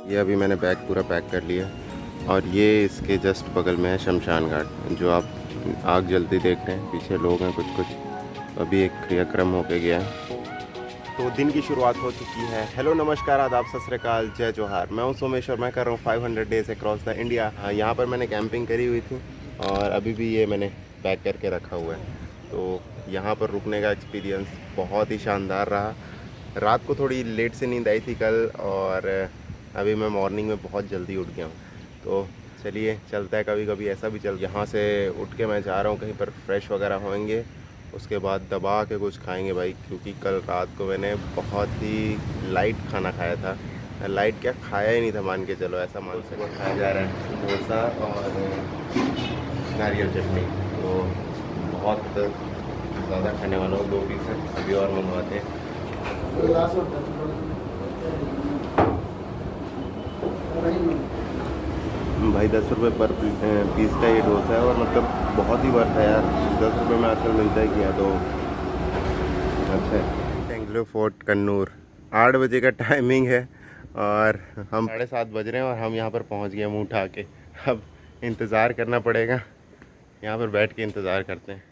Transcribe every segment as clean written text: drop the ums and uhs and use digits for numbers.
ये अभी मैंने बैग पूरा पैक कर लिया और ये इसके जस्ट बगल में है शमशान घाट, जो आप आग जलती देख रहे हैं। पीछे लोग हैं कुछ कुछ। अभी एक क्रियाक्रम होके गया है तो दिन की शुरुआत हो चुकी है। हेलो नमस्कार आदाब सत श्री अकाल जय जोहार। मैं हूं सोमेश और मैं कर रहा हूं 500 डेज़ अक्रॉस द इंडिया। यहाँ पर मैंने कैंपिंग करी हुई थी और अभी भी ये मैंने पैक करके रखा हुआ है। तो यहाँ पर रुकने का एक्सपीरियंस बहुत ही शानदार रहा। रात को थोड़ी लेट से नींद आई थी कल और अभी मैं मॉर्निंग में बहुत जल्दी उठ गया हूँ। तो चलिए चलता है, कभी कभी ऐसा भी चल। यहाँ से उठ के मैं जा रहा हूँ कहीं पर फ्रेश वगैरह होंगे, उसके बाद दबा के कुछ खाएंगे भाई, क्योंकि कल रात को मैंने बहुत ही लाइट खाना खाया था। लाइट क्या खाया ही नहीं था, मान के चलो, ऐसा मान सकते। खाया जा रहा है समोसा और नारियल चटनी। तो बहुत ज़्यादा खाने वाला हूँ, 2 पीस है, अभी और मंगवाते हैं। भाई 10 रुपये पर पीस का ये डोसा है और मतलब बहुत ही वर्थ है यार। 10 रुपये में आजकल मिलता है क्या, तो अच्छा है। एंग्लो फोर्ट कन्नूर, 8 बजे का टाइमिंग है और हम 7:30 बज रहे हैं और हम यहाँ पर पहुँच गए मुँह उठा के। अब इंतज़ार करना पड़ेगा, यहाँ पर बैठ के इंतज़ार करते हैं।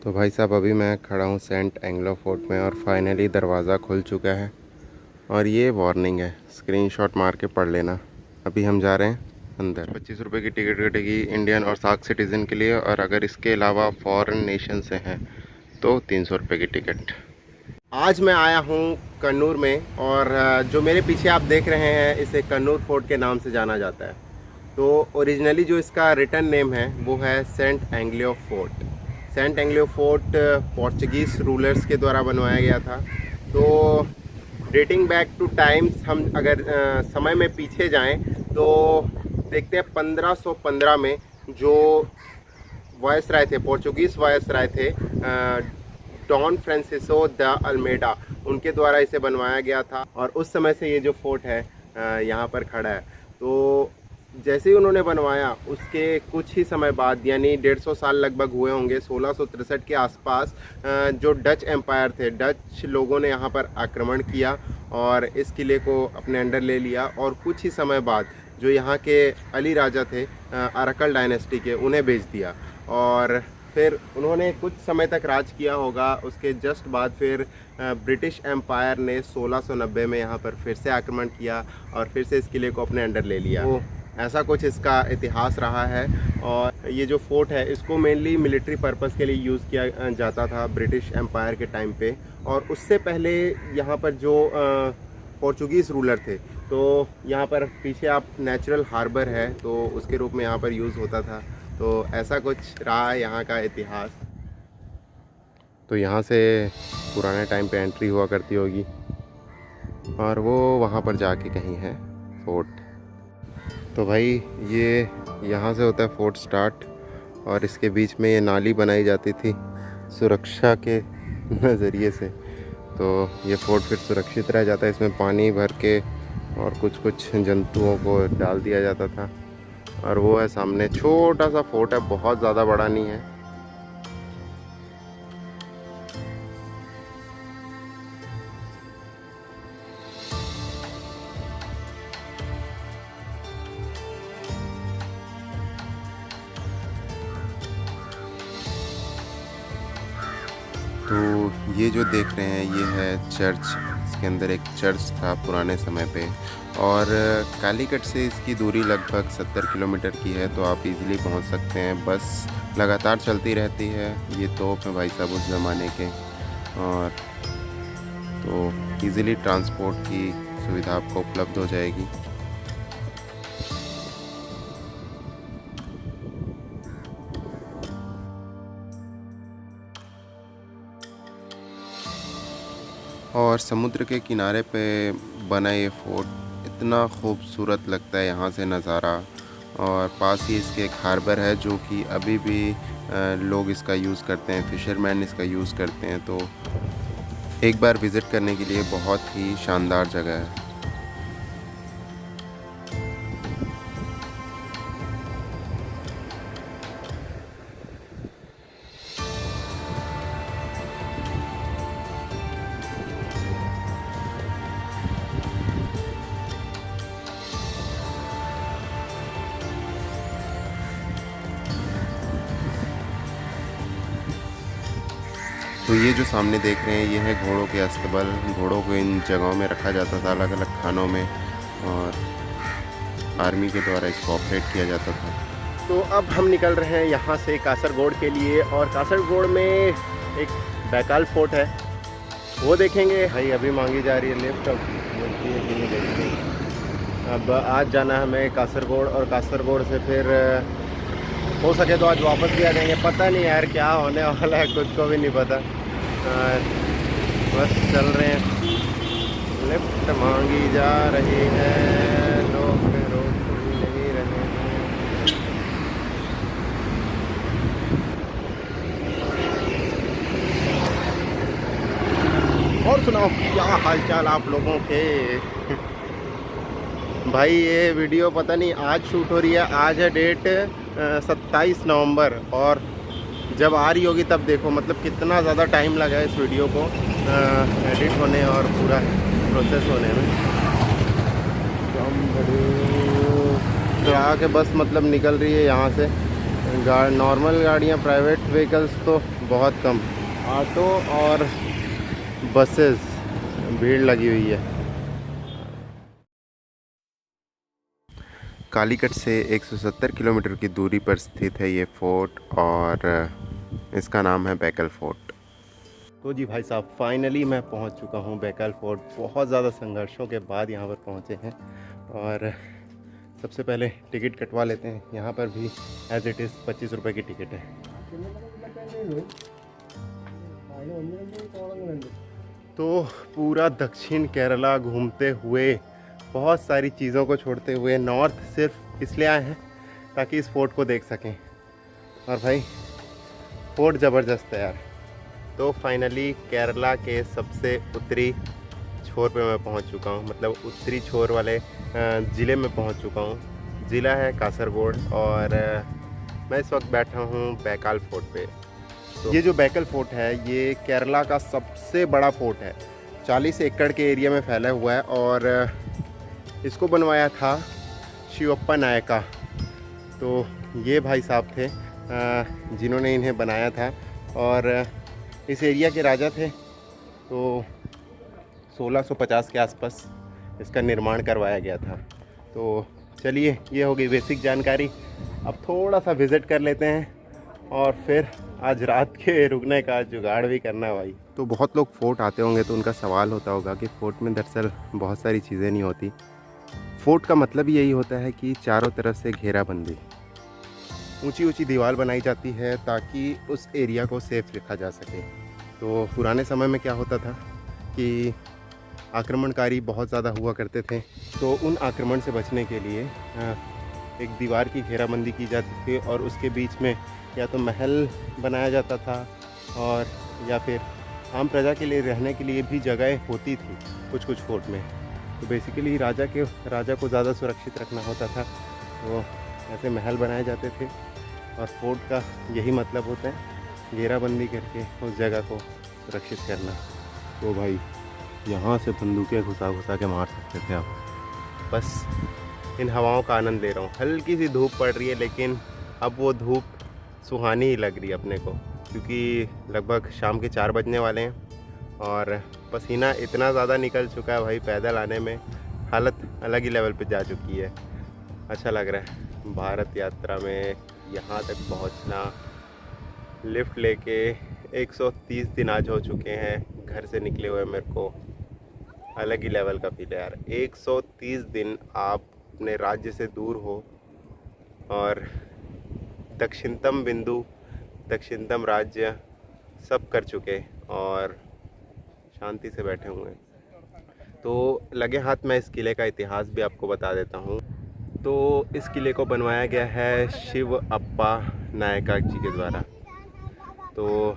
तो भाई साहब अभी मैं खड़ा हूँ सेंट एंग्लो फोर्ट में और फाइनली दरवाज़ा खुल चुका है और ये वार्निंग है, स्क्रीनशॉट मार के पढ़ लेना। अभी हम जा रहे हैं अंदर। 25 रुपये की टिकट कटेगी इंडियन और सार्क सिटीज़न के लिए, और अगर इसके अलावा फॉरेन नेशन से हैं तो 300 रुपये की टिकट। आज मैं आया हूँ कन्नूर में और जो मेरे पीछे आप देख रहे हैं इसे कन्नूर फोर्ट के नाम से जाना जाता है। तो ओरिजिनली जो इसका रिटन नेम है वो है saint Angelo fort. Saint Angelo fort Portuguese rulers के द्वारा बनवाया गया था। तो डेटिंग बैक टू टाइम्स हम अगर समय में पीछे जाएं तो देखते हैं 1515 में जो वायसराय थे, पोर्चुगीज़ वायसराय थे डॉन फ्रांसिस्को द अल्मेडा, उनके द्वारा इसे बनवाया गया था और उस समय से ये जो फोर्ट है यहाँ पर खड़ा है। तो जैसे ही उन्होंने बनवाया उसके कुछ ही समय बाद, यानी 150 साल लगभग हुए होंगे, 1663 के आसपास जो डच एम्पायर थे, डच लोगों ने यहाँ पर आक्रमण किया और इस किले को अपने अंडर ले लिया। और कुछ ही समय बाद जो यहाँ के अली राजा थे अराकल डायनेस्टी के, उन्हें बेच दिया और फिर उन्होंने कुछ समय तक राज किया होगा। उसके जस्ट बाद फिर ब्रिटिश एम्पायर ने 1690 में यहाँ पर फिर से आक्रमण किया और फिर से इस किले को अपने अंडर ले लिया। तो ऐसा कुछ इसका इतिहास रहा है। और ये जो फोर्ट है इसको मेनली मिलिट्री पर्पस के लिए यूज़ किया जाता था ब्रिटिश एम्पायर के टाइम पे। और उससे पहले यहाँ पर जो पोर्चुगीज़ रूलर थे, तो यहाँ पर पीछे आप नेचुरल हार्बर है तो उसके रूप में यहाँ पर यूज़ होता था। तो ऐसा कुछ रहा है यहाँ का इतिहास। तो यहाँ से पुराने टाइम पे एंट्री हुआ करती होगी और वो वहाँ पर जाके कहीं है फोर्ट। तो भाई ये यहाँ से होता है फोर्ट स्टार्ट और इसके बीच में ये नाली बनाई जाती थी सुरक्षा के नज़रिए से। तो ये फोर्ट फिर सुरक्षित रह जाता है, इसमें पानी भर के और कुछ कुछ जंतुओं को डाल दिया जाता था। और वो है सामने छोटा सा फोर्ट है, बहुत ज़्यादा बड़ा नहीं है। तो ये जो देख रहे हैं ये है चर्च। इसके अंदर एक चर्च था पुराने समय पे और कालीकट से इसकी दूरी लगभग 70 किलोमीटर की है। तो आप इजीली पहुंच सकते हैं, बस लगातार चलती रहती है। ये तोप है भाई साहब उस ज़माने के, और तो इजीली ट्रांसपोर्ट की सुविधा आपको उपलब्ध हो जाएगी। और समुद्र के किनारे पे बना ये फोर्ट इतना खूबसूरत लगता है यहाँ से नज़ारा। और पास ही इसके एक हार्बर है जो कि अभी भी लोग इसका यूज़ करते हैं, फ़िशरमैन इसका यूज़ करते हैं। तो एक बार विज़िट करने के लिए बहुत ही शानदार जगह है। तो ये जो सामने देख रहे हैं ये है घोड़ों के अस्तबल। घोड़ों को इन जगहों में रखा जाता था अलग अलग खानों में, और आर्मी के द्वारा इसको ऑपरेट किया जाता था। तो अब हम निकल रहे हैं यहाँ से कासरगोड के लिए, और कासरगोड में एक बैकाल फोर्ट है, वो देखेंगे। भाई अभी मांगी जा रही है लिफ्ट, अब मिलती है कि नहीं देखते। अब आज जाना है हमें कासरगोड, और कासरगोड से फिर हो सके तो आज वापस भी आ जाएंगे। पता नहीं यार क्या होने वाला है, खुद को भी नहीं पता। बस चल रहे हैं, लिफ्ट मांगी जा रही है, लोग रोक भी नहीं रहे हैं। और सुनाओ क्या हालचाल आप लोगों के। भाई ये वीडियो पता नहीं आज शूट हो रही है, आज है डेट 27 नवंबर, और जब आ रही होगी तब देखो मतलब कितना ज़्यादा टाइम लगा है इस वीडियो को एडिट होने और पूरा प्रोसेस होने में। चढ़ा के बस मतलब निकल रही है यहाँ से। नॉर्मल गाड़ियाँ, प्राइवेट व्हीकल्स तो बहुत कम, ऑटो और बसेस भीड़ लगी हुई है। कालीकट से 170 किलोमीटर की दूरी पर स्थित है ये फोर्ट, और इसका नाम है बैकल फोर्ट। तो जी भाई साहब फाइनली मैं पहुंच चुका हूं बैकल फोर्ट। बहुत ज़्यादा संघर्षों के बाद यहां पर पहुंचे हैं, और सबसे पहले टिकट कटवा लेते हैं। यहां पर भी एज इट इज़ 25 रुपये की टिकट है। तो पूरा दक्षिण केरला घूमते हुए, बहुत सारी चीज़ों को छोड़ते हुए नॉर्थ सिर्फ इसलिए आए हैं ताकि इस फोर्ट को देख सकें। और भाई फोर्ट ज़बरदस्त है यार। तो फाइनली केरला के सबसे उत्तरी छोर पे मैं पहुंच चुका हूं, मतलब उत्तरी छोर वाले ज़िले में पहुंच चुका हूं। ज़िला है कासरगोड, और मैं इस वक्त बैठा हूं बैकाल फोर्ट पे। तो ये जो बैकल फोर्ट है ये केरला का सबसे बड़ा फोर्ट है, 40 एकड़ के एरिया में फैला हुआ है, और इसको बनवाया था शिवप्पा नायका। तो ये भाई साहब थे जिन्होंने इन्हें बनाया था, और इस एरिया के राजा थे। तो 1650 के आसपास इसका निर्माण करवाया गया था। तो चलिए ये हो गई बेसिक जानकारी। अब थोड़ा सा विज़िट कर लेते हैं, और फिर आज रात के रुकने का जुगाड़ भी करना है भाई। तो बहुत लोग फोर्ट आते होंगे तो उनका सवाल होता होगा कि फ़ोर्ट में दरअसल बहुत सारी चीज़ें नहीं होती। फ़ोर्ट का मतलब यही होता है कि चारों तरफ से घेराबंदी, ऊंची ऊंची दीवार बनाई जाती है ताकि उस एरिया को सेफ रखा जा सके। तो पुराने समय में क्या होता था कि आक्रमणकारी बहुत ज़्यादा हुआ करते थे, तो उन आक्रमण से बचने के लिए एक दीवार की घेराबंदी की जाती थी, और उसके बीच में या तो महल बनाया जाता था, और या फिर आम प्रजा के लिए रहने के लिए भी जगह होती थी कुछ कुछ फोर्ट में। तो बेसिकली राजा को ज़्यादा सुरक्षित रखना होता था, तो ऐसे महल बनाए जाते थे, और फोर्ट का यही मतलब होता है घेराबंदी करके उस जगह को सुरक्षित करना। तो भाई यहाँ से बंदूकें घुसा के मार सकते थे आप। बस इन हवाओं का आनंद ले रहा हूँ। हल्की सी धूप पड़ रही है, लेकिन अब वो धूप सुहानी ही लग रही है अपने को, क्योंकि लगभग शाम के 4 बजने वाले हैं, और पसीना इतना ज़्यादा निकल चुका है भाई, पैदल आने में हालत अलग ही लेवल पे जा चुकी है। अच्छा लग रहा है भारत यात्रा में यहाँ तक पहुँचना। लिफ्ट लेके 130 दिन आज हो चुके हैं घर से निकले हुए। मेरे को अलग ही लेवल का फील है यार। 130 दिन आप अपने राज्य से दूर हो, और दक्षिणतम बिंदु, दक्षिणतम राज्य सब कर चुके, और शांति से बैठे हुए हैं। तो लगे हाथ मैं इस किले का इतिहास भी आपको बता देता हूँ। तो इस किले को बनवाया गया है शिवप्पा नायका जी के द्वारा। तो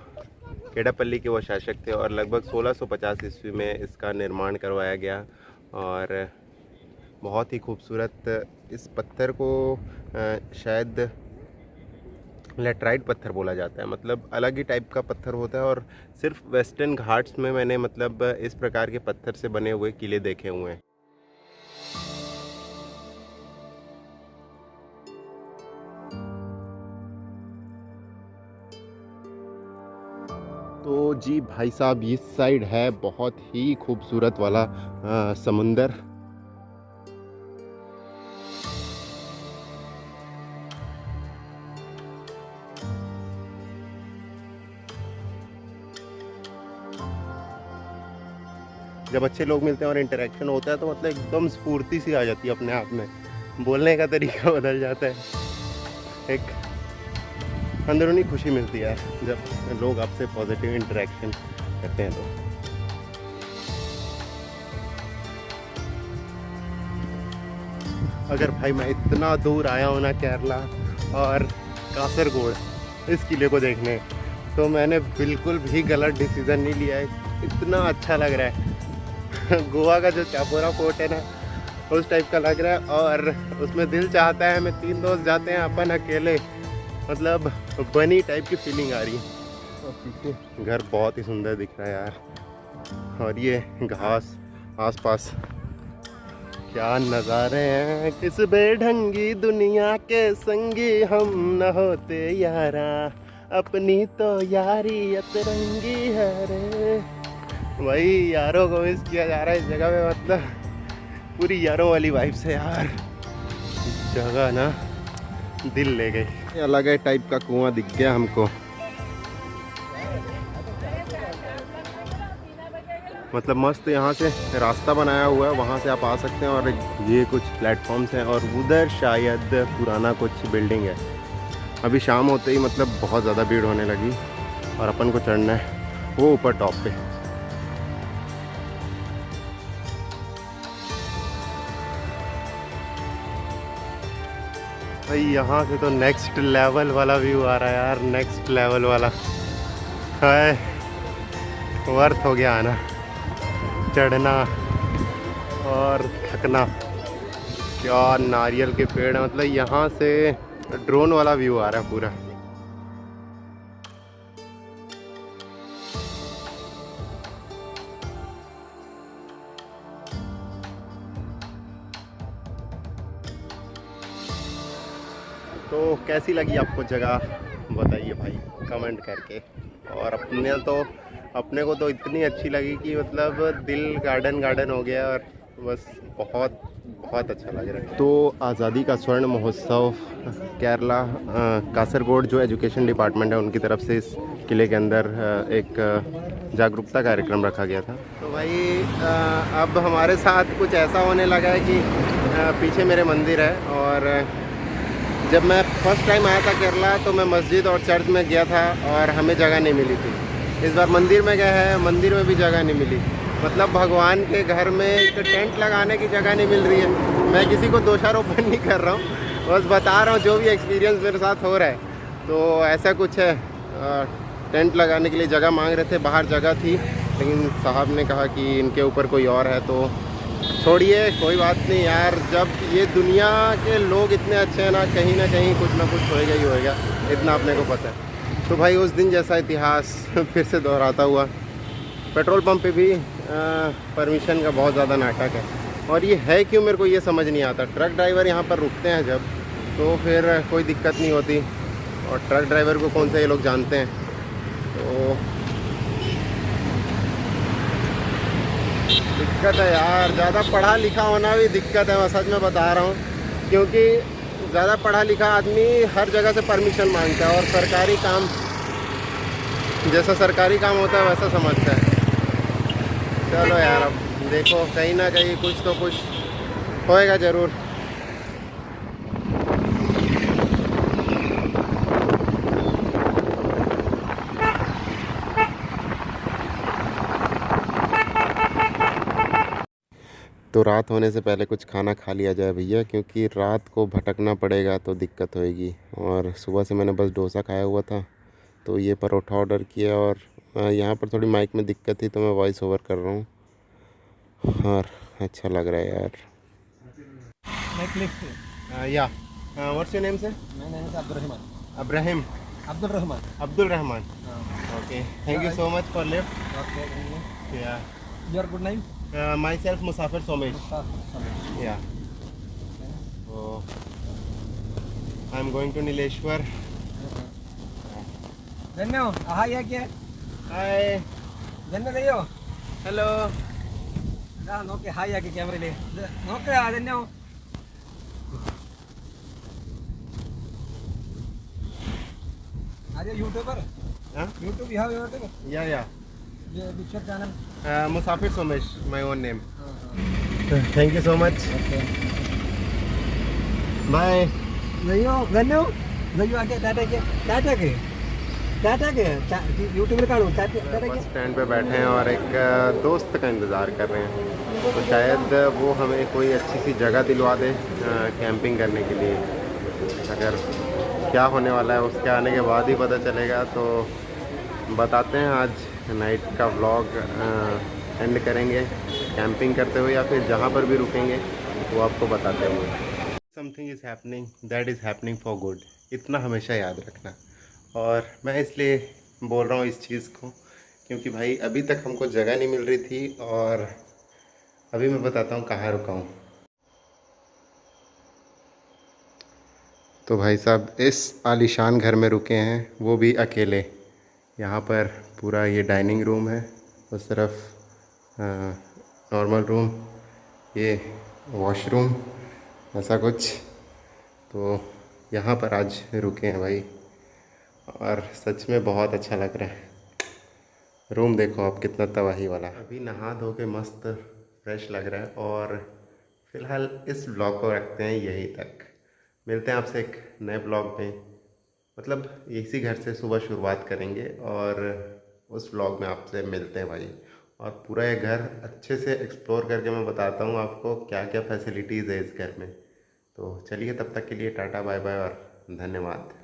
केडापल्ली के वो शासक थे, और लगभग 1650 ईस्वी में इसका निर्माण करवाया गया। और बहुत ही खूबसूरत इस पत्थर को शायद लेटराइट पत्थर बोला जाता है, मतलब अलग ही टाइप का पत्थर होता है, और सिर्फ वेस्टर्न घाट्स में मैंने मतलब इस प्रकार के पत्थर से बने हुए किले देखे हुए हैं। तो जी भाई साहब, इस साइड है बहुत ही खूबसूरत वाला समुंदर। जब अच्छे लोग मिलते हैं और इंटरेक्शन होता है तो मतलब एकदम स्फूर्ति सी आ जाती है अपने आप में, बोलने का तरीका बदल जाता है, एक अंदरूनी खुशी मिलती है जब लोग आपसे पॉजिटिव इंटरेक्शन करते हैं। तो अगर भाई मैं इतना दूर आया हूँ ना केरला और कासरगोड इस किले को देखने, तो मैंने बिल्कुल भी गलत डिसीज़न नहीं लिया है। इतना अच्छा लग रहा है गोवा का जो चापोरा फोर्ट है ना, उस टाइप का लग रहा है। और उसमें दिल चाहता है, हमें 3 दोस्त जाते हैं, अपन अकेले, मतलब बनी टाइप की फीलिंग आ रही है। घर बहुत ही सुंदर दिख रहा है यार, और ये घास आसपास, क्या नज़ारे हैं। किस बेढंगी दुनिया के संगी हम न होते यारा, अपनी तो यारी अतरंगी है रे। वही यारों को मिस किया जा रहा है इस जगह पे, मतलब पूरी यारों वाली वाइब से यार। जगह ना दिल ले गई। अलग है टाइप का कुआं दिख गया हमको, मतलब मस्त यहाँ से रास्ता बनाया हुआ है, वहाँ से आप आ सकते हैं। और ये कुछ प्लेटफॉर्म्स हैं और उधर शायद पुराना कुछ बिल्डिंग है। अभी शाम होते ही मतलब बहुत ज़्यादा भीड़ होने लगी और अपन को चढ़ना है वो ऊपर टॉप पे। भाई यहाँ से तो नेक्स्ट लेवल वाला व्यू आ रहा है यार, नेक्स्ट लेवल वाला है। वर्थ हो गया आना, चढ़ना और थकना। क्या नारियल के पेड़ है, मतलब यहाँ से ड्रोन वाला व्यू आ रहा है पूरा। तो कैसी लगी आपको जगह, बताइए भाई कमेंट करके। और अपने को तो इतनी अच्छी लगी कि मतलब दिल गार्डन गार्डन हो गया, और बस बहुत बहुत अच्छा लग रहा है। तो आज़ादी का स्वर्ण महोत्सव केरला कासरगोड जो एजुकेशन डिपार्टमेंट है उनकी तरफ से इस किले के अंदर एक जागरूकता कार्यक्रम रखा गया था। तो भाई अब हमारे साथ कुछ ऐसा होने लगा है कि पीछे मेरे मंदिर है, और जब मैं फर्स्ट टाइम आया था केरला तो मैं मस्जिद और चर्च में गया था और हमें जगह नहीं मिली थी। इस बार मंदिर में गए हैं, मंदिर में भी जगह नहीं मिली। मतलब भगवान के घर में एक टेंट लगाने की जगह नहीं मिल रही है। मैं किसी को दोषारोपण नहीं कर रहा हूँ, बस बता रहा हूँ जो भी एक्सपीरियंस मेरे साथ हो रहा है। तो ऐसा कुछ है, टेंट लगाने के लिए जगह मांग रहे थे, बाहर जगह थी, लेकिन साहब ने कहा कि इनके ऊपर कोई और है। तो छोड़िए, कोई बात नहीं यार, जब ये दुनिया के लोग इतने अच्छे हैं ना कहीं कुछ ना कुछ होएगा ही होएगा, इतना अपने को पता है। तो भाई उस दिन जैसा इतिहास फिर से दोहराता हुआ, पेट्रोल पंप पे भी परमिशन का बहुत ज़्यादा नाटक है। और ये है क्यों, मेरे को ये समझ नहीं आता। ट्रक ड्राइवर यहाँ पर रुकते हैं जब, तो फिर कोई दिक्कत नहीं होती, और ट्रक ड्राइवर को कौन सा ये लोग जानते हैं। तो दिक्कत है यार, ज़्यादा पढ़ा लिखा होना भी दिक्कत है, मैं सच में बता रहा हूँ। क्योंकि ज़्यादा पढ़ा लिखा आदमी हर जगह से परमिशन मांगता है, और सरकारी काम जैसा सरकारी काम होता है वैसा समझता है। चलो यार, अब देखो कहीं ना कहीं कुछ तो कुछ होएगा ज़रूर। तो रात होने से पहले कुछ खाना खा लिया जाए भैया, क्योंकि रात को भटकना पड़ेगा तो दिक्कत होएगी। और सुबह से मैंने बस डोसा खाया हुआ था, तो ये परोठा ऑर्डर किया। और यहाँ पर थोड़ी माइक में दिक्कत थी तो मैं वॉइस ओवर कर रहा हूँ, और अच्छा लग रहा है यार। Yeah what's your name sir? My name is Abdurrahman. Ibrahim Abdul Rahman. Abdul Rahman. Okay, thank you so much for lift. Okay. Yeah Your good name? Myself Musafir Somesh. Mustafa. Yeah I am going to Nileshwar. धन्यवाद। आहा, यह क्या है? Hi ಧನ್ಯದಯ್ಯೋ hello ನೋಕೆ hi ಹಾಕಿ ಕ್ಯಾಮ್ರಲ್ಲಿ ನೋಕೆ ಅದನ್ನೇ अरे YouTuber YouTube you have YouTube या ये picture channel Musafir Somesh my own name thank you so much bye नयो गन्नो नयो आके टाटा के यूट्यूब में काढू टाटा बस स्टैंड पे बैठे हैं और एक दोस्त का इंतज़ार कर रहे हैं तो शायद वो हमें कोई अच्छी सी जगह दिलवा दे कैंपिंग करने के लिए। अगर क्या होने वाला है उसके आने के बाद ही पता चलेगा। तो बताते हैं आज नाइट का व्लॉग एंड करेंगे कैंपिंग करते हुए या फिर जहाँ पर भी रुकेंगे वो आपको बताते हुए। Something is happening that is happening for good, इतना हमेशा याद रखना। और मैं इसलिए बोल रहा हूँ इस चीज़ को क्योंकि भाई अभी तक हमको जगह नहीं मिल रही थी और अभी मैं बताता हूँ कहाँ रुका हूँ। तो भाई साहब इस आलीशान घर में रुके हैं, वो भी अकेले। यहाँ पर पूरा ये डाइनिंग रूम है, उस तरफ नॉर्मल रूम, ये वॉशरूम, ऐसा कुछ। तो यहाँ पर आज रुके हैं भाई और सच में बहुत अच्छा लग रहा है। रूम देखो आप कितना तबाही वाला। अभी नहा धो के मस्त फ्रेश लग रहा है और फ़िलहाल इस ब्लॉग को रखते हैं यहीं तक। मिलते हैं आपसे एक नए ब्लॉग में, मतलब इसी घर से सुबह शुरुआत करेंगे और उस ब्लॉग में आपसे मिलते हैं भाई। और पूरा ये घर अच्छे से एक्सप्लोर करके मैं बताता हूँ आपको क्या क्या फैसिलिटीज़ है इस घर में। तो चलिए तब तक के लिए टाटा बाय बाय और धन्यवाद।